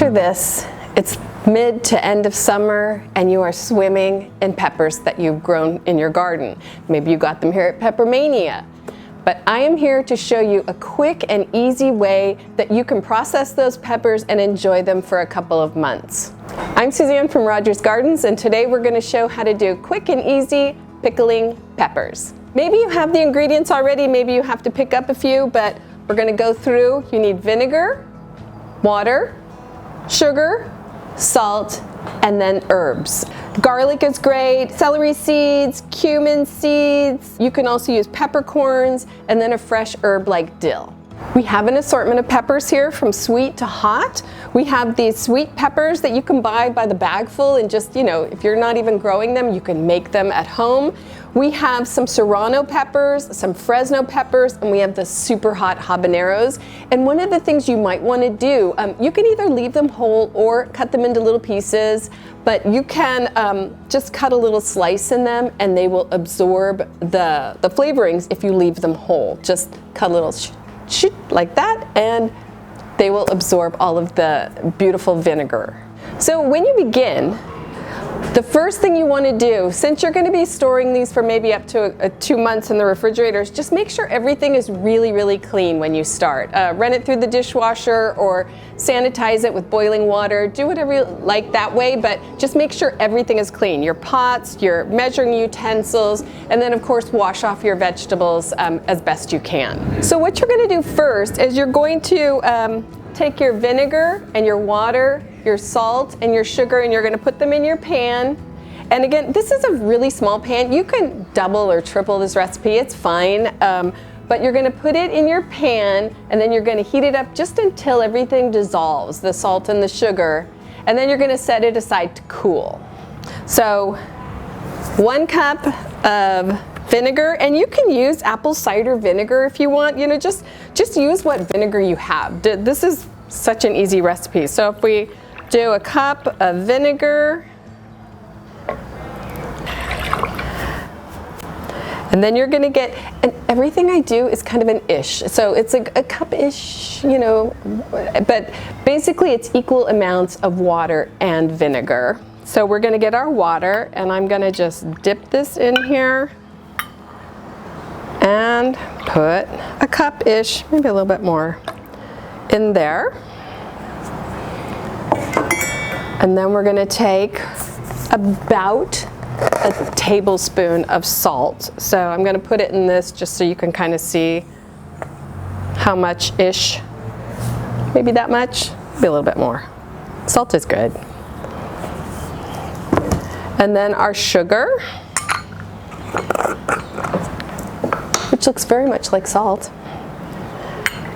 Picture this, it's mid to end of summer and you are swimming in peppers that you've grown in your garden. Maybe you got them here at Peppermania. But I am here to show you a quick and easy way that you can process those peppers and enjoy them for a couple of months. I'm Suzanne from Rogers Gardens, and today we're going to show how to do quick and easy pickling peppers. Maybe you have the ingredients already, maybe you have to pick up a few, but we're going to go through. You need vinegar, water, sugar, salt, and then herbs. Garlic is great, celery seeds, cumin seeds. You can also use peppercorns, and then a fresh herb like dill. We have an assortment of peppers here from sweet to hot. We have these sweet peppers that you can buy by the bagful, and just, if you're not even growing them, you can make them at home. We have some serrano peppers, some Fresno peppers, and we have the super hot habaneros. And one of the things you might want to do, you can either leave them whole or cut them into little pieces, but you can just cut a little slice in them and they will absorb the flavorings if you leave them whole. Just cut a little like that and they will absorb all of the beautiful vinegar. So when you begin, the first thing you want to do, since you're going to be storing these for maybe up to 2 months in the refrigerators, just make sure everything is really, really clean when you start. Run it through the dishwasher or sanitize it with boiling water. Do whatever you like that way, but just make sure everything is clean. Your pots, your measuring utensils, and then of course wash off your vegetables as best you can. So what you're going to do first is you're going to take your vinegar and your water, your salt and your sugar, and you're going to put them in your pan. And again, this is a really small pan. You can double or triple this recipe, it's fine. But you're going to put it in your pan and then you're going to heat it up just until everything dissolves, the salt and the sugar. And then you're going to set it aside to cool. So 1 cup of vinegar, and you can use apple cider vinegar if you want. Just use what vinegar you have. This is such an easy recipe. So if we do a cup of vinegar, and then you're going to get, and everything I do is kind of an ish. So it's like a cup-ish, but basically it's equal amounts of water and vinegar. So we're going to get our water, and I'm going to just dip this in here and put a cup-ish, maybe a little bit more, in there. And then we're going to take about a tablespoon of salt. So I'm going to put it in this just so you can kind of see how much-ish. Maybe that much, maybe a little bit more. Salt is good. And then our sugar, which looks very much like salt.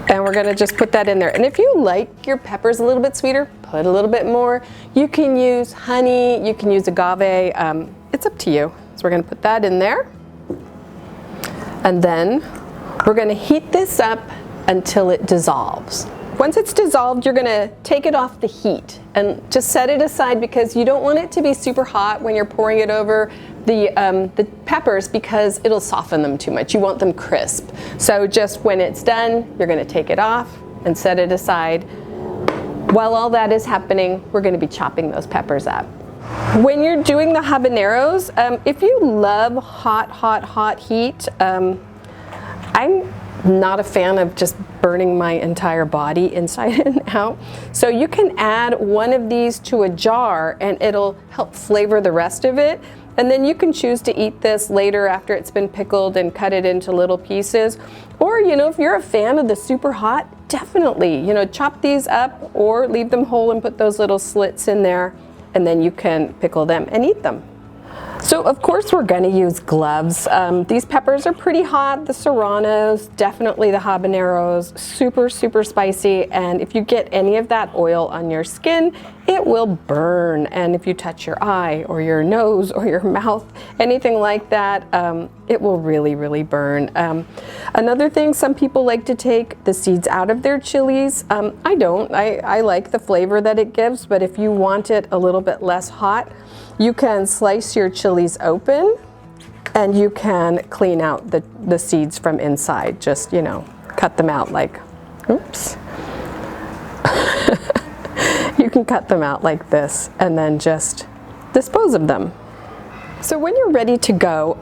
And we're going to just put that in there. And if you like your peppers a little bit sweeter, put a little bit more. You can use honey, you can use agave, it's up to you. So we're going to put that in there. And then we're going to heat this up until it dissolves. Once it's dissolved, you're going to take it off the heat and just set it aside, because you don't want it to be super hot when you're pouring it over the peppers, because it'll soften them too much. You want them crisp. So just when it's done, you're going to take it off and set it aside. While all that is happening, we're going to be chopping those peppers up. When you're doing the habaneros, if you love hot heat, I'm not a fan of just burning my entire body inside and out. So you can add one of these to a jar and it'll help flavor the rest of it. And then you can choose to eat this later after it's been pickled and cut it into little pieces. Or, if you're a fan of the super hot, definitely, chop these up or leave them whole and put those little slits in there, and then you can pickle them and eat them. So of course we're going to use gloves. These peppers are pretty hot, the serranos, definitely the habaneros, super spicy, and if you get any of that oil on your skin, it will burn. And if you touch your eye or your nose or your mouth, anything like that, it will really burn. Another thing, some people like to take the seeds out of their chilies. I don't. I like the flavor that it gives, but if you want it a little bit less hot, you can slice your chilies open and you can clean out the seeds from inside. Just, cut them out like, oops. You you can cut them out like this and then just dispose of them. So when you're ready to go,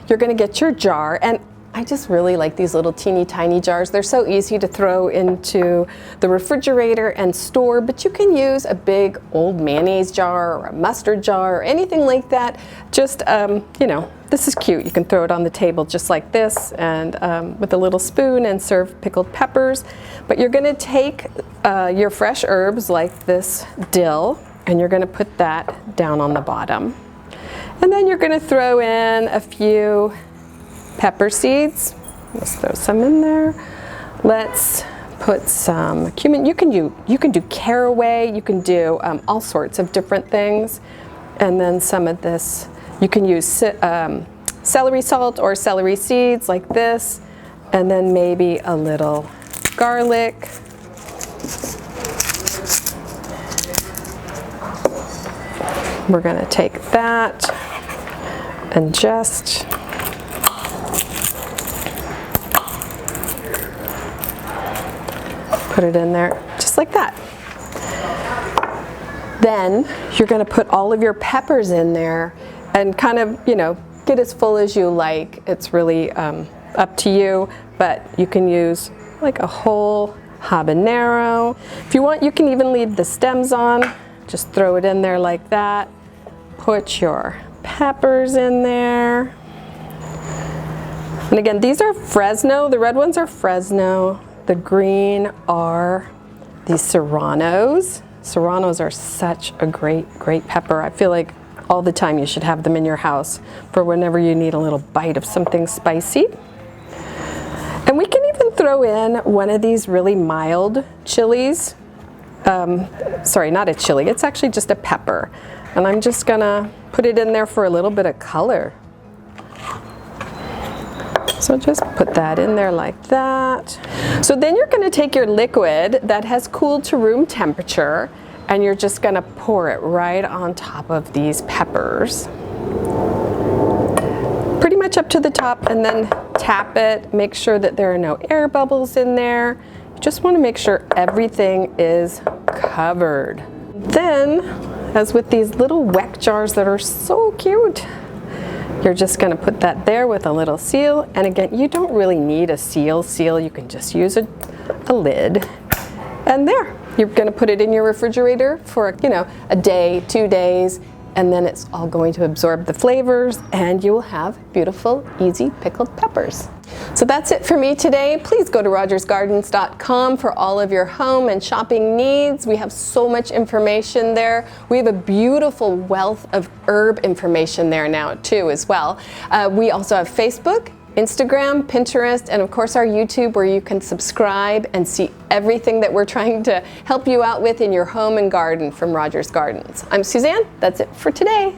you're going to get your jar, and I just really like these little teeny tiny jars. They're so easy to throw into the refrigerator and store, but you can use a big old mayonnaise jar or a mustard jar or anything like that. Just, you know, this is cute. You can throw it on the table just like this, and with a little spoon, and serve pickled peppers. But you're gonna take your fresh herbs like this dill, and you're gonna put that down on the bottom. And then you're gonna throw in a few pepper seeds. Let's throw some in there. Let's put some cumin. You can do caraway. You can do all sorts of different things. And then some of this. You can use celery salt or celery seeds like this. And then maybe a little garlic. We're going to take that and just put it in there just like that. Then you're going to put all of your peppers in there and kind of, you know, get as full as you like. It's really up to you, but you can use like a whole habanero. If you want, you can even leave the stems on. Just throw it in there like that. Put your peppers in there. And again, these are Fresno. The red ones are Fresno. The green are the Serranos. Serranos are such a great pepper. I feel like all the time you should have them in your house for whenever you need a little bite of something spicy. And we can even throw in one of these really mild chilies. Sorry, not a chili, it's actually just a pepper. And I'm just gonna put it in there for a little bit of color. So just put that in there like that. So then you're gonna take your liquid that has cooled to room temperature, and you're just gonna pour it right on top of these peppers. Pretty much up to the top, and then tap it. Make sure that there are no air bubbles in there. You just wanna make sure everything is covered. Then, as with these little weck jars that are so cute, you're just gonna put that there with a little seal. And again, you don't really need a seal. You can just use a lid. And there, you're gonna put it in your refrigerator for, you know, a day, 2 days, and then it's all going to absorb the flavors, and you will have beautiful, easy pickled peppers. So that's it for me today. Please go to rogersgardens.com for all of your home and shopping needs. We have so much information there. We have a beautiful wealth of herb information there now too as well. We also have Facebook, Instagram, Pinterest, and of course our YouTube, where you can subscribe and see everything that we're trying to help you out with in your home and garden from Rogers Gardens. I'm Suzanne. That's it for today.